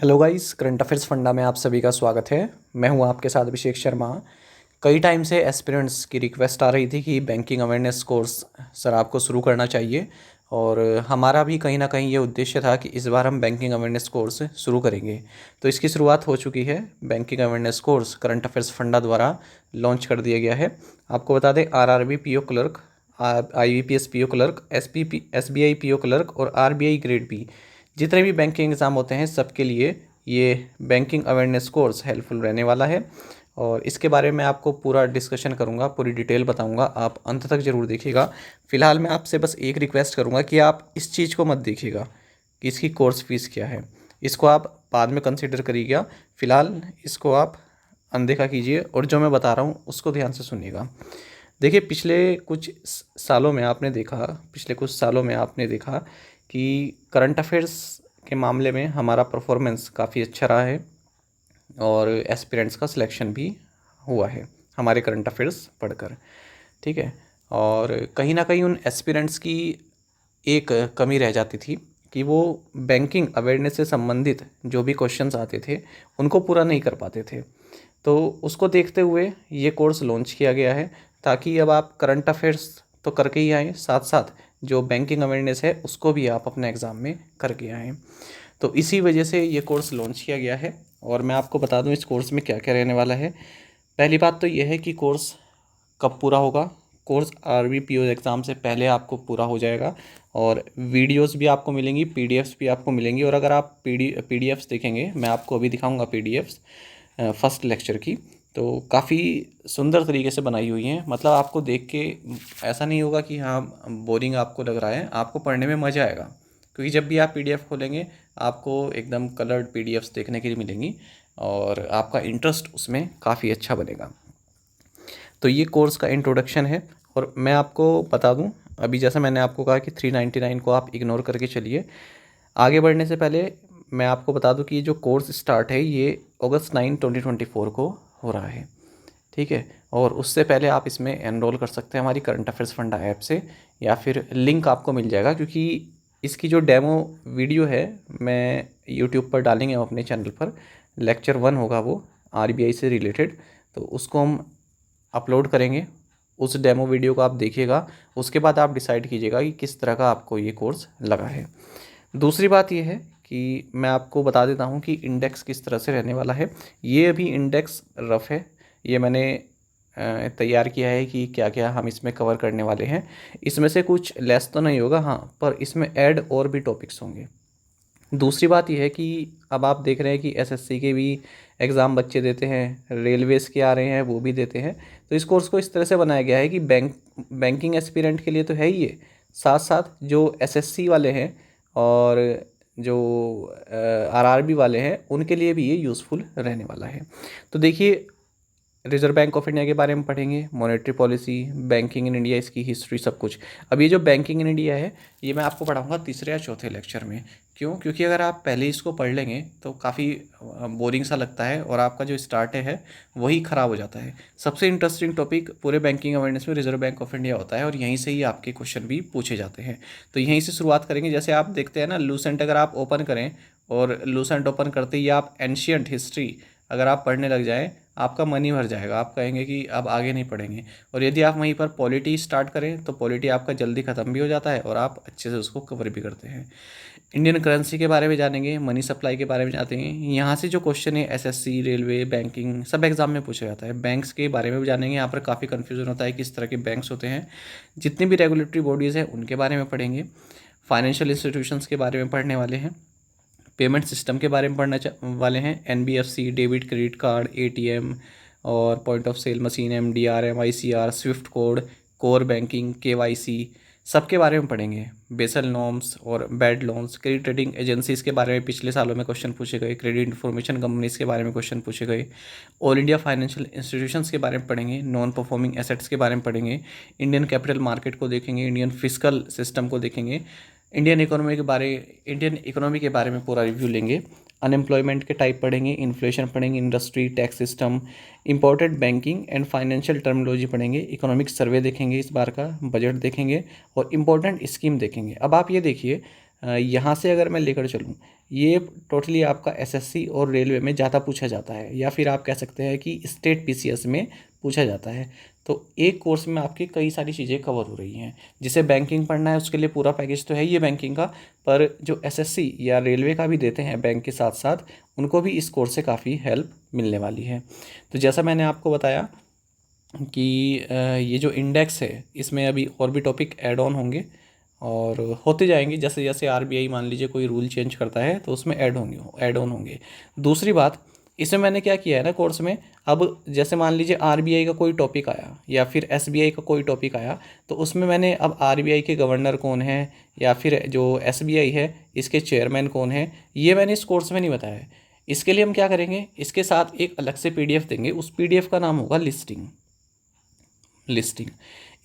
Hello guys, current affairs funda में आप सभी का स्वागत है। मैं हूं आपके साथ अभिषेक शर्मा। कई टाइम से एस्पिरेंट्स की रिक्वेस्ट आ रही थी कि बैंकिंग अवेयरनेस कोर्स सर आपको शुरू करना चाहिए, और हमारा भी कहीं ना कहीं ये उद्देश्य था कि इस बार हम बैंकिंग अवेयरनेस कोर्स शुरू करेंगे। तो इसकी शुरुआत हो चुकी है। Banking awareness course current affairs funda द्वारा लॉन्च कर दिया गया है। आपको बता दें, RRB PO clerk, IBPS PO clerk, SBI PO clerk और आरबीआई ग्रेड बी, जितने भी बैंकिंग एग्ज़ाम होते हैं सबके लिए ये बैंकिंग अवेयरनेस कोर्स हेल्पफुल रहने वाला है। और इसके बारे में आपको पूरा डिस्कशन करूंगा, पूरी डिटेल बताऊंगा, आप अंत तक ज़रूर देखिएगा। फ़िलहाल मैं आपसे बस एक रिक्वेस्ट करूंगा कि आप इस चीज़ को मत देखिएगा कि इसकी कोर्स फीस क्या है। इसको आप बाद में कंसिडर करिएगा। फ़िलहाल इसको आप अनदेखा कीजिए और जो मैं बता रहा हूँ उसको ध्यान से सुनिएगा। देखिए, पिछले कुछ सालों में आपने देखा कि करंट अफेयर्स के मामले में हमारा परफॉर्मेंस काफ़ी अच्छा रहा है और एस्पिरेंट्स का सिलेक्शन भी हुआ है हमारे करंट अफेयर्स पढ़कर। ठीक है। और कहीं ना कहीं उन एस्पिरेंट्स की एक कमी रह जाती थी कि वो बैंकिंग अवेयरनेस से संबंधित जो भी क्वेश्चंस आते थे उनको पूरा नहीं कर पाते थे। तो उसको देखते हुए ये कोर्स लॉन्च किया गया है, ताकि अब आप करंट अफेयर्स तो करके ही आएँ, साथ साथ जो बैंकिंग अवेयरनेस है उसको भी आप अपने एग्ज़ाम में करके आएँ। तो इसी वजह से ये कोर्स लॉन्च किया गया है। और मैं आपको बता दूं इस कोर्स में क्या क्या रहने वाला है। पहली बात तो यह है कि कोर्स कब पूरा होगा। कोर्स आरबीपीओ एग्ज़ाम से पहले आपको पूरा हो जाएगा, और वीडियोस भी आपको मिलेंगी, पीडीएफ्स भी आपको मिलेंगी। और अगर आप पीडीएफ्स देखेंगे, मैं आपको अभी दिखाऊंगा पीडीएफ्स फर्स्ट लेक्चर की, तो काफ़ी सुंदर तरीके से बनाई हुई हैं। मतलब आपको देख के ऐसा नहीं होगा कि हाँ बोरिंग आपको लग रहा है, आपको पढ़ने में मज़ा आएगा। क्योंकि जब भी आप पीडीएफ खोलेंगे आपको एकदम कलर्ड पीडीएफ्स देखने के लिए मिलेंगी और आपका इंटरेस्ट उसमें काफ़ी अच्छा बनेगा। तो ये कोर्स का इंट्रोडक्शन है। और मैं आपको बता दूं, अभी जैसा मैंने आपको कहा कि 399 को आप इग्नोर करके चलिए। आगे बढ़ने से पहले मैं आपको बता दूं कि ये जो कोर्स स्टार्ट है ये अगस्त 9 2024 को हो रहा है। ठीक है। और उससे पहले आप इसमें एनरोल कर सकते हैं हमारी करंट अफेयर्स फंडा ऐप से, या फिर लिंक आपको मिल जाएगा, क्योंकि इसकी जो डेमो वीडियो है मैं यूट्यूब पर डालेंगे हम अपने चैनल पर। लेक्चर 1 होगा वो आरबीआई से रिलेटेड, तो उसको हम अपलोड करेंगे। उस डेमो वीडियो को आप देखिएगा, उसके बाद आप डिसाइड कीजिएगा कि किस तरह का आपको ये कोर्स लगा है। दूसरी बात ये है कि मैं आपको बता देता हूँ कि इंडेक्स किस तरह से रहने वाला है। ये अभी इंडेक्स रफ है, ये मैंने तैयार किया है कि क्या क्या हम इसमें कवर करने वाले हैं। इसमें से कुछ लेस तो नहीं होगा, हाँ, पर इसमें ऐड और भी टॉपिक्स होंगे। दूसरी बात यह है कि अब आप देख रहे हैं कि एसएससी के भी एग्ज़ाम बच्चे देते हैं, रेलवेज़ के आ रहे हैं वो भी देते हैं। तो इस कोर्स को इस तरह से बनाया गया है कि बैंकिंग एस्पिरेंट के लिए तो है ही ये, साथ साथ जो एसएससी वाले हैं और जो आरआरबी वाले हैं उनके लिए भी ये यूज़फुल रहने वाला है। तो देखिए, रिजर्व बैंक ऑफ इंडिया के बारे में पढ़ेंगे, monetary policy, banking in India, इसकी हिस्ट्री, सब कुछ। अब ये जो बैंकिंग इन इंडिया है ये मैं आपको पढ़ाऊंगा तीसरे या चौथे लेक्चर में। क्यों? क्योंकि अगर आप पहले इसको पढ़ लेंगे तो काफ़ी बोरिंग सा लगता है और आपका जो स्टार्ट है वही ख़राब हो जाता है। सबसे इंटरेस्टिंग टॉपिक पूरे बैंकिंग अवेयरनेस में रिजर्व बैंक ऑफ इंडिया होता है, और यहीं से ही आपके क्वेश्चन भी पूछे जाते हैं। तो यहीं से शुरुआत करेंगे। जैसे आप देखते हैं ना, लूसेंट अगर आप ओपन करें और लूसेंट ओपन करते ही आप एंशियंट हिस्ट्री अगर आप पढ़ने लग जाएँ, आपका मन ही भर जाएगा, आप कहेंगे कि अब आगे नहीं पढ़ेंगे। और यदि आप वहीं पर पॉलिटी स्टार्ट करें तो पॉलिटी आपका जल्दी ख़त्म भी हो जाता है और आप अच्छे से उसको कवर भी करते हैं। इंडियन करेंसी के बारे में जानेंगे, मनी सप्लाई के बारे में जाते हैं। यहाँ से जो क्वेश्चन है एसएससी, रेलवे, बैंकिंग, सब एग्जाम में पूछा जाता है। बैंक्स के बारे में भी जानेंगे, यहाँ पर काफ़ी कन्फ्यूजन होता है किस तरह के बैंक्स होते हैं। जितनी भी रेगुलेटरी बॉडीज़ हैं उनके बारे में पढ़ेंगे। फाइनेंशियल इंस्टीट्यूशंस के बारे में पढ़ने वाले हैं। पेमेंट सिस्टम के बारे में वाले हैं। NBFC, debit credit card, ATM और point of sale machine, MDR, MICR, swift code, core banking, KYC, सबके बारे में पढ़ेंगे। बेसल नॉर्म्स और bad loans, credit rating agencies के बारे में पिछले सालों में क्वेश्चन पूछे गए। क्रेडिट इन्फॉर्मेशन कंपनीज के बारे में क्वेश्चन पूछे गए। ऑल इंडिया फाइनेंशियल इंस्टीट्यूशंस के बारे में पढ़ेंगे। नॉन परफॉर्मिंग एसेट्स के बारे में पढ़ेंगे। इंडियन कैपिटल मार्केट को देखेंगे। इंडियन फिजिकल सिस्टम को देखेंगे। इंडियन इकोनॉमी के बारे में पूरा रिव्यू लेंगे। अनएम्प्लॉयमेंट के टाइप पढ़ेंगे। इन्फ्लेशन पढ़ेंगे। Industry, tax system, important banking and financial terminology पढ़ेंगे। इकोनॉमिक सर्वे देखेंगे, इस बार का बजट देखेंगे और इम्पोर्टेंट स्कीम देखेंगे। अब आप ये देखिए, यहाँ से अगर मैं लेकर चलूँ, ये टोटली आपका एसएससी और रेलवे में ज़्यादा पूछा जाता है, या फिर आप कह सकते हैं कि स्टेट पीसीएस में पूछा जाता है। तो एक कोर्स में आपकी कई सारी चीज़ें कवर हो रही हैं। जिसे बैंकिंग पढ़ना है उसके लिए पूरा पैकेज तो है ये बैंकिंग का, पर जो एसएससी या रेलवे का भी देते हैं बैंक के साथ साथ, उनको भी इस कोर्स से काफ़ी हेल्प मिलने वाली है। तो जैसा मैंने आपको बताया कि ये जो इंडेक्स है इसमें अभी और भी टॉपिक ऐड ऑन होंगे और होते जाएंगे। जैसे जैसे आरबीआई मान लीजिए कोई रूल चेंज करता है तो उसमें ऐड ऑन होंगे। दूसरी बात, इसमें मैंने क्या किया है ना कोर्स में, अब जैसे मान लीजिए आरबीआई का कोई टॉपिक आया या फिर एसबीआई का कोई टॉपिक आया, तो उसमें मैंने अब आरबीआई के गवर्नर कौन है या फिर जो एसबीआई है इसके चेयरमैन कौन है, ये मैंने इस कोर्स में नहीं बताया है। इसके लिए हम क्या करेंगे, इसके साथ एक अलग से पीडीएफ देंगे, उस पीडीएफ का नाम होगा लिस्टिंग।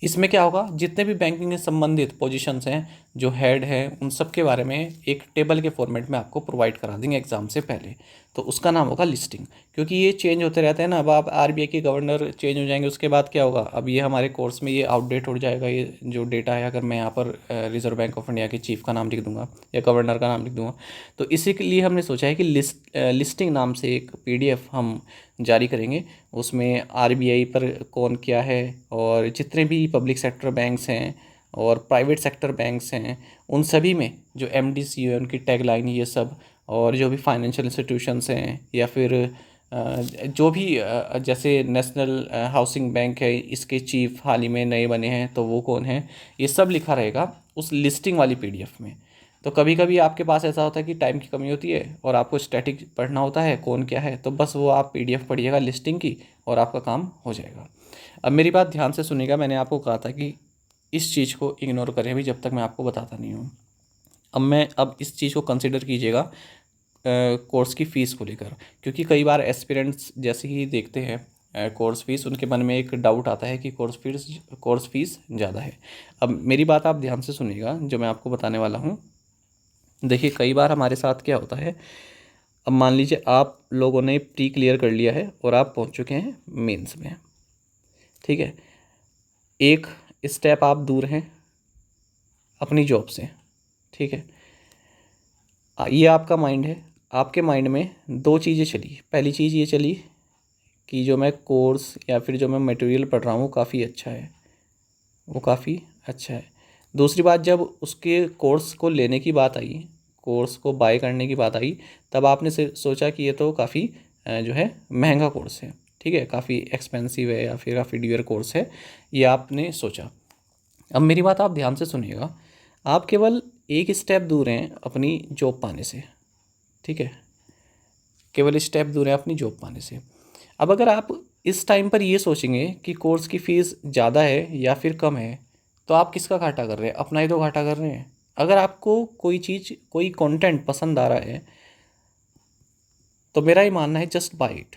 इसमें क्या होगा, जितने भी बैंकिंग से संबंधित पोजीशंस हैं, जो हेड हैं, उन सब के बारे में एक टेबल के फॉर्मेट में आपको प्रोवाइड करा देंगे एग्जाम से पहले। तो उसका नाम होगा लिस्टिंग, क्योंकि ये चेंज होते रहते हैं ना। अब आप आरबीआई के गवर्नर चेंज हो जाएंगे, उसके बाद क्या होगा, अब ये हमारे कोर्स में ये आउटडेट हो जाएगा। ये जो डेटा है, अगर मैं यहाँ पर रिजर्व बैंक ऑफ इंडिया के चीफ का नाम लिख दूंगा या गवर्नर का नाम लिख दूंगा, तो इसी के लिए हमने सोचा है कि लिस्टिंग नाम से एक पीडीएफ हम जारी करेंगे। उसमें आरबीआई पर कौन क्या है, और जितने भी पब्लिक सेक्टर बैंक्स हैं और प्राइवेट सेक्टर बैंक्स हैं, उन सभी में जो एमडीसी है उनकी टैगलाइन ये सब, और जो भी फाइनेंशियल इंस्टीट्यूशंस हैं या फिर जो भी जैसे नेशनल हाउसिंग बैंक है, इसके चीफ हाल ही में नए बने हैं तो वो कौन है, ये सब लिखा रहेगा उस लिस्टिंग वाली पीडीएफ में। तो कभी कभी आपके पास ऐसा होता है कि टाइम की कमी होती है और आपको स्टैटिक पढ़ना होता है कौन क्या है, तो बस वो आप पीडीएफ पढ़िएगा लिस्टिंग की और आपका काम हो जाएगा। अब मेरी बात ध्यान से सुनिएगा, मैंने आपको कहा था कि इस चीज़ को इग्नोर करें अभी जब तक मैं आपको बताता नहीं हूँ। अब इस चीज़ को कंसिडर कीजिएगा कोर्स की फ़ीस को लेकर, क्योंकि कई बार एस्पिरेंट्स जैसे ही देखते हैं कोर्स फीस, उनके मन में एक डाउट आता है कि कोर्स फीस ज़्यादा है। अब मेरी बात आप ध्यान से सुनिएगा जो मैं आपको बताने वाला हूँ। देखिए कई बार हमारे साथ क्या होता है, अब मान लीजिए आप लोगों ने प्री क्लियर कर लिया है और आप पहुंच चुके हैं मेंस में, ठीक है। एक स्टेप आप दूर हैं अपनी जॉब से, ठीक है। ये आपका माइंड है, आपके माइंड में दो चीज़ें चली। पहली चीज़ ये चली कि जो मैं कोर्स या फिर जो मैं मटेरियल पढ़ रहा हूँ वो काफ़ी अच्छा है, वो काफ़ी अच्छा है। दूसरी बात, जब उसके कोर्स को लेने की बात आई, कोर्स को बाय करने की बात आई, तब आपने सोचा कि ये तो काफ़ी जो है महंगा कोर्स है, ठीक है, काफ़ी एक्सपेंसिव है या फिर काफ़ी डियर कोर्स है, ये आपने सोचा। अब मेरी बात आप ध्यान से सुनिएगा, आप केवल एक स्टेप दूर हैं अपनी जॉब पाने से, ठीक है, केवल स्टेप दूर हैं अपनी जॉब पाने से। अब अगर आप इस टाइम पर ये सोचेंगे कि कोर्स की फ़ीस ज़्यादा है या फिर कम है, तो आप किसका घाटा कर रहे हैं, अपना ही तो घाटा कर रहे हैं। अगर आपको कोई चीज़, कोई कंटेंट पसंद आ रहा है, तो मेरा ही मानना है जस्ट बाय इट।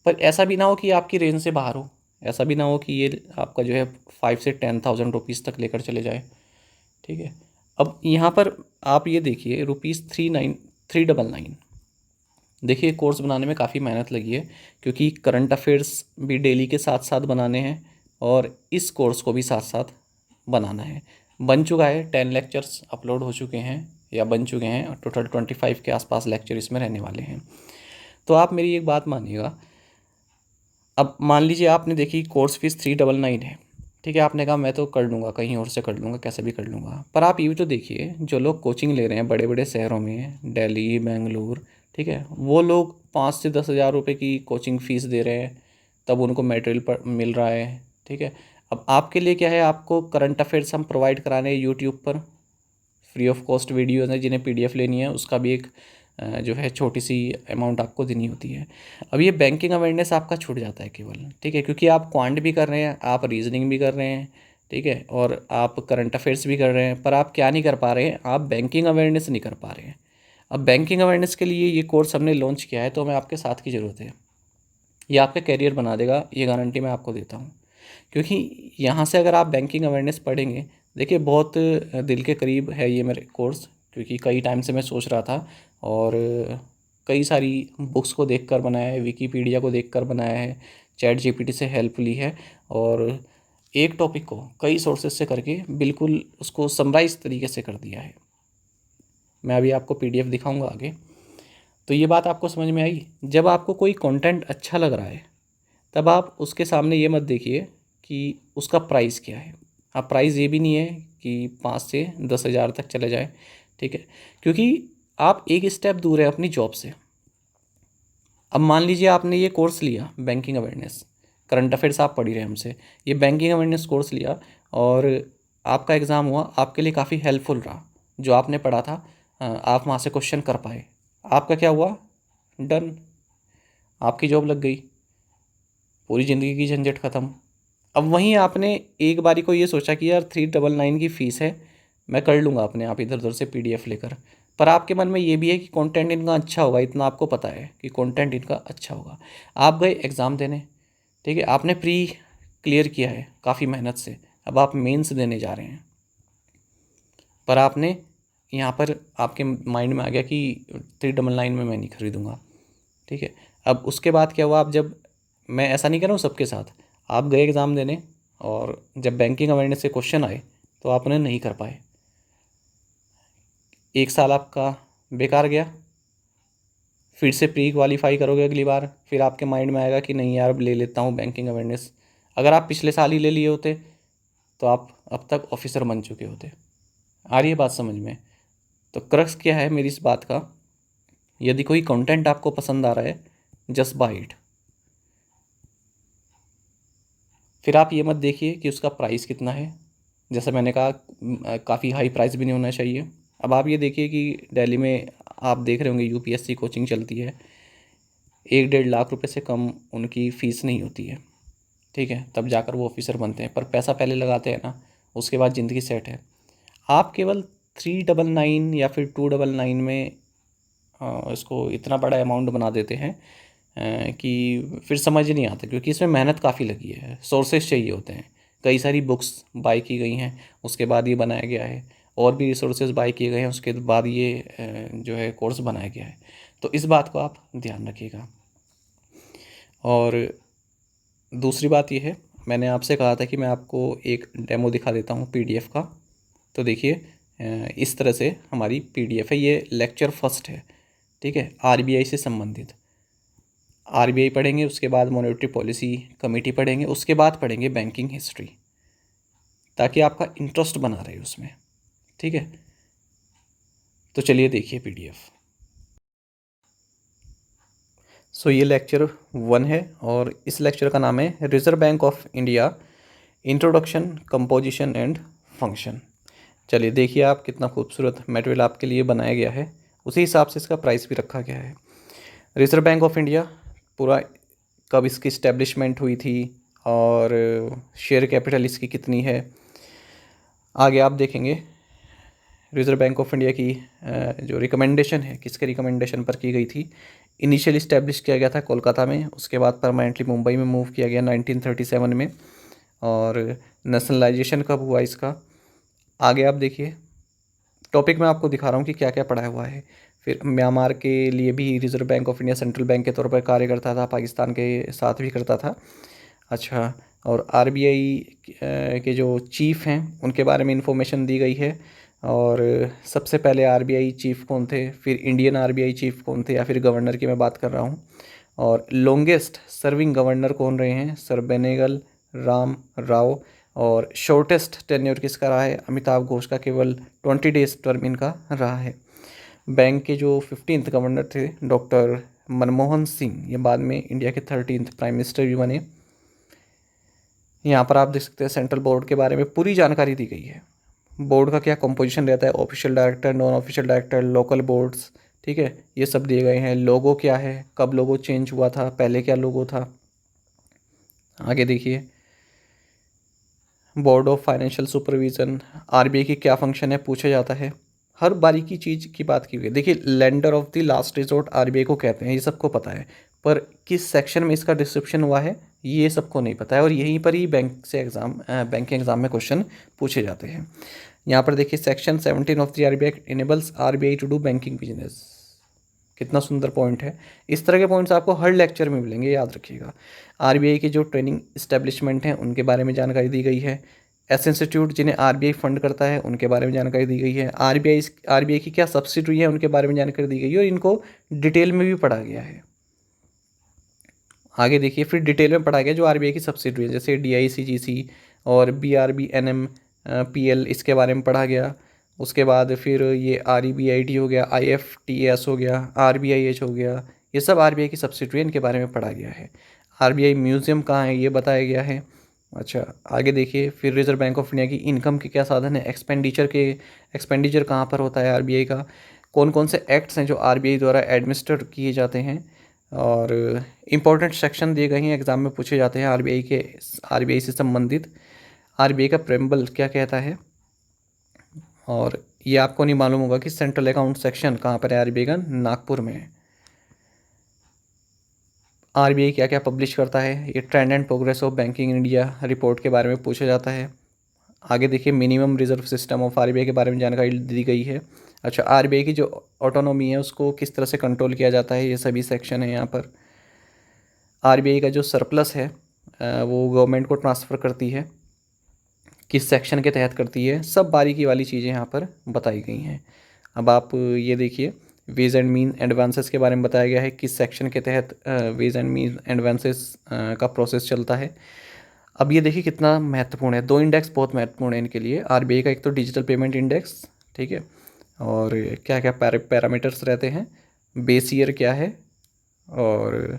पर ऐसा भी ना हो कि आपकी रेंज से बाहर हो, ऐसा भी ना हो कि ये आपका जो है 5 से 10,000 रुपीज़ तक लेकर चले जाए, ठीक है। अब यहाँ पर आप ये देखिए ₹399। देखिए कोर्स बनाने में काफ़ी मेहनत लगी है, क्योंकि करंट अफेयर्स भी डेली के साथ साथ बनाने हैं और इस कोर्स को भी साथ साथ बनाना है। बन चुका है, 10 लेक्चर्स अपलोड हो चुके हैं या बन चुके हैं, और टोटल 25 के आसपास लेक्चर इसमें रहने वाले हैं। तो आप मेरी एक बात मानिएगा, अब मान लीजिए आपने देखी कोर्स फीस 399 है, ठीक है, आपने कहा मैं तो कर लूँगा, कहीं और से कर लूँगा, कैसे भी कर लूँगा। पर आप ये भी तो देखिए, जो लोग कोचिंग ले रहे हैं बड़े बड़े शहरों में, दिल्ली, बेंगलुरु, ठीक है, वो लोग 5 से 10 हज़ार रुपये की कोचिंग फ़ीस दे रहे हैं, तब उनको मटेरियल पर मिल रहा है, ठीक है। अब आपके लिए क्या है, आपको करंट अफेयर्स हम प्रोवाइड करा रहे हैं यूट्यूब पर, फ्री ऑफ कॉस्ट वीडियोज़ हैं, जिन्हें पीडीएफ लेनी है उसका भी एक जो है छोटी सी अमाउंट आपको देनी होती है। अब ये बैंकिंग अवेयरनेस आपका छूट जाता है केवल, ठीक है, क्योंकि आप क्वांट भी कर रहे हैं, आप रीजनिंग भी कर रहे हैं, ठीक है, और आप करंट अफेयर्स भी कर रहे हैं, पर आप क्या नहीं कर पा रहे हैं, आप बैंकिंग अवेयरनेस नहीं कर पा रहे हैं। अब बैंकिंग अवेयरनेस के लिए ये कोर्स हमने लॉन्च किया है, तो हमें आपके साथ की ज़रूरत है। ये आपका करियर बना देगा, ये गारंटी मैं आपको देता हूँ। क्योंकि यहाँ से अगर आप बैंकिंग अवेयरनेस पढ़ेंगे, देखिए बहुत दिल के करीब है ये मेरे कोर्स, क्योंकि कई टाइम से मैं सोच रहा था, और कई सारी बुक्स को देखकर बनाया है, विकीपीडिया को देखकर बनाया है, चैट जीपीटी से हेल्प ली है, और एक टॉपिक को कई सोर्सेज से करके बिल्कुल उसको समराइज तरीके से कर दिया है। मैं अभी आपको PDF दिखाऊंगा आगे। तो ये बात आपको समझ में आई। जब आपको कोई कंटेंट अच्छा लग रहा है तब आप उसके सामने ये मत देखिए कि उसका प्राइस क्या है। आप प्राइस ये भी नहीं है कि 5 से 10 हज़ार तक चले जाए, ठीक है, क्योंकि आप एक स्टेप दूर है अपनी जॉब से। अब मान लीजिए आपने ये कोर्स लिया बैंकिंग अवेयरनेस, करंट अफेयर्स आप पढ़ी रहे हमसे, ये बैंकिंग अवेयरनेस कोर्स लिया और आपका एग्ज़ाम हुआ, आपके लिए काफ़ी हेल्पफुल रहा जो आपने पढ़ा था, आप वहाँ से क्वेश्चन कर पाए, आपका क्या हुआ, डन, आपकी जॉब लग गई, पूरी ज़िंदगी की झंझट ख़त्म। अब वहीं आपने एक बारी को ये सोचा कि यार 399 की फ़ीस है, मैं कर लूँगा अपने आप इधर उधर से PDF लेकर, पर आपके मन में ये भी है कि कंटेंट इनका अच्छा होगा, इतना आपको पता है कि कंटेंट इनका अच्छा होगा। आप गए एग्ज़ाम देने, ठीक है, आपने प्री क्लियर किया है काफ़ी मेहनत से, अब आप मेंस देने जा रहे हैं, पर आपने यहाँ पर आपके माइंड में आ गया कि 399 में मैं नहीं खरीदूँगा, ठीक है। अब उसके बाद क्या हुआ, आप जब, मैं ऐसा नहीं कर रहा हूँ सबके साथ, आप गए एग्ज़ाम देने और जब बैंकिंग अवेयरनेस से क्वेश्चन आए तो आपने नहीं कर पाए, 1 साल आपका बेकार गया, फिर से प्री क्वालिफाई करोगे अगली बार, फिर आपके माइंड में आएगा कि नहीं यार अब ले लेता हूँ बैंकिंग अवेयरनेस। अगर आप पिछले साल ही ले लिए होते तो आप अब तक ऑफिसर बन चुके होते। आ रही है बात समझ में? तो क्रक्स क्या है मेरी इस बात का, यदि कोई कंटेंट आपको पसंद आ रहा है, जस्ट बाय इट। फिर आप ये मत देखिए कि उसका प्राइस कितना है, जैसा मैंने कहा काफ़ी हाई प्राइस भी नहीं होना चाहिए। अब आप ये देखिए कि दिल्ली में आप देख रहे होंगे UPSC कोचिंग चलती है, 1-1.5 लाख रुपए से कम उनकी फ़ीस नहीं होती है, ठीक है, तब जाकर वो ऑफिसर बनते हैं, पर पैसा पहले लगाते हैं ना, उसके बाद ज़िंदगी सेट है। आप केवल 399 या फिर 299 में इसको इतना बड़ा अमाउंट बना देते हैं कि फिर समझ नहीं आता, क्योंकि इसमें मेहनत काफ़ी लगी है, सोर्सेज चाहिए होते हैं, कई सारी बुक्स बाय की गई हैं, उसके बाद ये बनाया गया है, और भी रिसोर्सेज बाय किए गए हैं, उसके बाद ये जो है कोर्स बनाया गया है। तो इस बात को आप ध्यान रखिएगा। और दूसरी बात ये है, मैंने आपसे कहा था कि मैं आपको एक डेमो दिखा देता हूँ PDF का। तो देखिए इस तरह से हमारी PDF है, ये लेक्चर फर्स्ट है, ठीक है, RBI से संबंधित। RBI पढ़ेंगे, उसके बाद मॉनेटरी पॉलिसी कमेटी पढ़ेंगे, उसके बाद पढ़ेंगे बैंकिंग हिस्ट्री, ताकि आपका इंटरेस्ट बना रहे उसमें, ठीक है। तो चलिए देखिए PDF। सो ये लेक्चर 1 है और इस लेक्चर का नाम है reserve bank of India introduction, composition and function. चलिए देखिए आप, कितना खूबसूरत मटेरियल आपके लिए बनाया गया है, उसी हिसाब से इसका प्राइस भी रखा गया है। रिजर्व बैंक ऑफ इंडिया, पूरा कब इसकी इस्टेब्लिशमेंट हुई थी और शेयर कैपिटल इसकी कितनी है, आगे आप देखेंगे। रिजर्व बैंक ऑफ इंडिया की जो रिकमेंडेशन है, किसके रिकमेंडेशन पर की गई थी, इनिशियल इस्टेब्लिश किया गया था कोलकाता में, उसके बाद परमानेंटली मुंबई में मूव किया गया 1937 में। और नेशनलाइजेशन कब हुआ इसका, आगे आप देखिए। टॉपिक मैं आपको दिखा रहा हूँ कि क्या क्या पढ़ा हुआ है। फिर म्यांमार के लिए भी reserve bank of India central bank के तौर पर कार्य करता था, पाकिस्तान के साथ भी करता था। अच्छा, और RBI के जो चीफ़ हैं उनके बारे में इंफॉर्मेशन दी गई है। और सबसे पहले RBI चीफ़ कौन थे, फिर इंडियन RBI चीफ़ कौन थे, या फिर गवर्नर की मैं बात कर रहा हूँ। और लॉन्गेस्ट सर्विंग गवर्नर कौन रहे हैं, सर बेनेगल राम राव। और शॉर्टेस्ट टेन्योर किसका रहा है, अमिताभ घोष का, केवल 20 डेज टर्म इनका रहा है। बैंक के जो 15th गवर्नर थे डॉक्टर मनमोहन सिंह, ये बाद में इंडिया के 13th प्राइम मिनिस्टर भी बने। यहाँ पर आप देख सकते हैं सेंट्रल बोर्ड के बारे में पूरी जानकारी दी गई है। बोर्ड का क्या कंपोजिशन रहता है, official director, non official director, local boards, ठीक है, ये सब दिए गए हैं। लोगो क्या है, कब लोगो चेंज हुआ था, पहले क्या लोगो था, आगे देखिए। Board of financial supervision, RBI की क्या फंक्शन है पूछा जाता है, हर बारीकी चीज़ की बात की हुई है। देखिए lender of the last resort RBI को कहते हैं, ये सबको पता है, पर किस सेक्शन में इसका डिस्क्रिप्शन हुआ है ये सबको नहीं पता है, और यहीं पर ही बैंकिंग एग्जाम में क्वेश्चन पूछे जाते हैं। यहाँ पर देखिए section 17 of the RBI enables RBI to do banking business, कितना सुंदर पॉइंट है। इस तरह के पॉइंट्स आपको हर लेक्चर में मिलेंगे, याद रखिएगा। RBI की जो ट्रेनिंग इस्टेब्लिशमेंट हैं उनके बारे में जानकारी दी गई है। ऐसे इंस्टीट्यूट जिन्हें आरबीआई फंड करता है उनके बारे में जानकारी दी गई है। आरबीआई की क्या सब्सिडरी है उनके बारे में जानकारी दी गई है और इनको डिटेल में भी पढ़ा गया है। आगे देखिए, फिर डिटेल में पढ़ा गया जो आरबीआई की सब्सिडरी है, जैसे डीआईसीजीसी और बीआरबीएनएम पीएल, इसके बारे में पढ़ा गया। उसके बाद फिर ये आरईबीआईडी हो गया, आईएफटीएस हो गया, आरबीआईएच हो गया, ये सब आरबीआई की सब्सिडरी है, इनके बारे में पढ़ा गया है। आरबीआई म्यूज़ियम कहाँ है ये बताया गया है। अच्छा, आगे देखिए, फिर रिजर्व बैंक ऑफ इंडिया की इनकम के क्या साधन है, एक्सपेंडिचर कहाँ पर होता है आरबीआई का, कौन कौन से एक्ट्स हैं जो आरबीआई द्वारा एडमिनिस्टर किए जाते हैं, और इम्पोर्टेंट सेक्शन दिए गए हैं, एग्ज़ाम में पूछे जाते हैं आरबीआई से संबंधित। आरबीआई का प्रेम्बल क्या कहता है, और ये आपको नहीं मालूम होगा कि सेंट्रल अकाउंट सेक्शन कहाँ पर है आरबीआई का, नागपुर में है। आरबीआई क्या क्या पब्लिश करता है, ये trend and progress of banking in India report के बारे में पूछा जाता है। आगे देखिए, minimum reserve system of RBI के बारे में जानकारी दी गई है। अच्छा, आरबीआई की जो ऑटोनॉमी है उसको किस तरह से कंट्रोल किया जाता है, ये सभी सेक्शन है यहाँ पर। आरबीआई का जो सरप्लस है वो गवर्नमेंट को ट्रांसफ़र करती है, किस सेक्शन के तहत करती है, सब बारीकी वाली चीज़ें यहाँ पर बताई गई हैं। अब आप ये देखिए, वेज एंड मीन एडवांसेस के बारे में बताया गया है, किस सेक्शन के तहत वेज एंड मीन एडवांसेस का प्रोसेस चलता है। अब ये देखिए कितना महत्वपूर्ण है, दो इंडेक्स बहुत महत्वपूर्ण है इनके लिए आरबीआई का, एक तो डिजिटल पेमेंट इंडेक्स, ठीक है, और क्या क्या पैरामीटर्स रहते हैं, बेस ईयर क्या है, और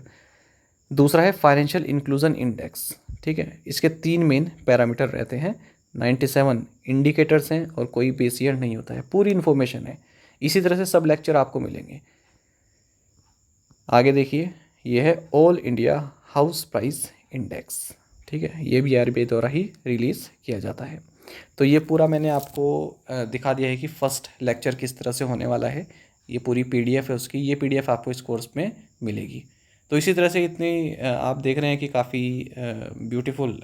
दूसरा है फाइनेंशियल इंक्लूजन इंडेक्स, ठीक है। इसके 3 मेन पैरामीटर रहते हैं, 97 इंडिकेटर्स हैं और कोई बेस ईयर नहीं होता है, पूरी इन्फॉर्मेशन है। इसी तरह से सब लेक्चर आपको मिलेंगे। आगे देखिए, ये है all India house price index, ठीक है, ये भी आरबीआई द्वारा ही रिलीज़ किया जाता है। तो ये पूरा मैंने आपको दिखा दिया है कि फर्स्ट लेक्चर किस तरह से होने वाला है। ये पूरी पीडीएफ है उसकी, ये पीडीएफ आपको इस कोर्स में मिलेगी। तो इसी तरह से इतनी आप देख रहे हैं कि काफ़ी ब्यूटीफुल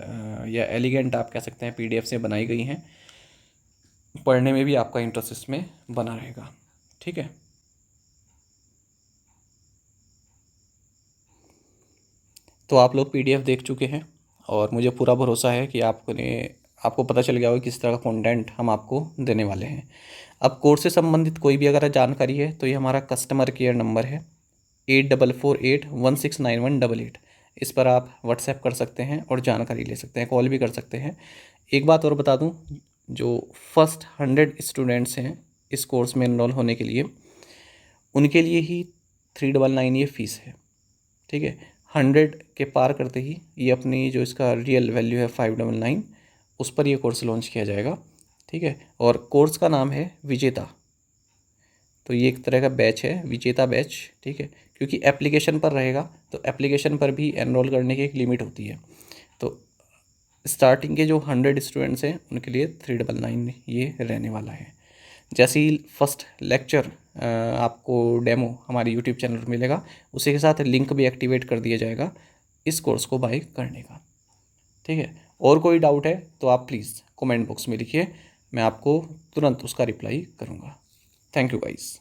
या एलिगेंट आप कह सकते हैं पीडीएफ से बनाई गई हैं, पढ़ने में भी आपका इंटरेस्ट इसमें बना रहेगा, ठीक है। तो आप लोग पीडीएफ देख चुके हैं और मुझे पूरा भरोसा है कि आपको पता चल गया होगा किस तरह का कंटेंट हम आपको देने वाले हैं। अब कोर्स से संबंधित कोई भी अगर जानकारी है तो ये हमारा कस्टमर केयर नंबर है 8448169188। इस पर आप व्हाट्सएप कर सकते हैं और जानकारी ले सकते हैं, कॉल भी कर सकते हैं। एक बात और बता दूं, जो फर्स्ट 100 स्टूडेंट्स हैं इस कोर्स में इनरोल होने के लिए, उनके लिए ही 399 ये फ़ीस है, ठीक है। 100 के पार करते ही ये अपनी जो इसका रियल वैल्यू है 599, उस पर ये कोर्स लॉन्च किया जाएगा, ठीक है। और कोर्स का नाम है विजेता। तो ये एक तरह का बैच है, विजेता बैच, ठीक है, क्योंकि एप्लीकेशन पर रहेगा तो एप्लीकेशन पर भी एनरोल करने की एक लिमिट होती है। तो स्टार्टिंग के जो 100 स्टूडेंट्स हैं उनके लिए 399 ये रहने वाला है। जैसे ही फर्स्ट लेक्चर आपको डेमो हमारे यूट्यूब चैनल पर मिलेगा, उसी के साथ लिंक भी एक्टिवेट कर दिया जाएगा इस कोर्स को बाय करने का, ठीक है। और कोई डाउट है तो आप प्लीज़ कमेंट बॉक्स में लिखिए, मैं आपको तुरंत उसका रिप्लाई करूँगा। Thank you guys.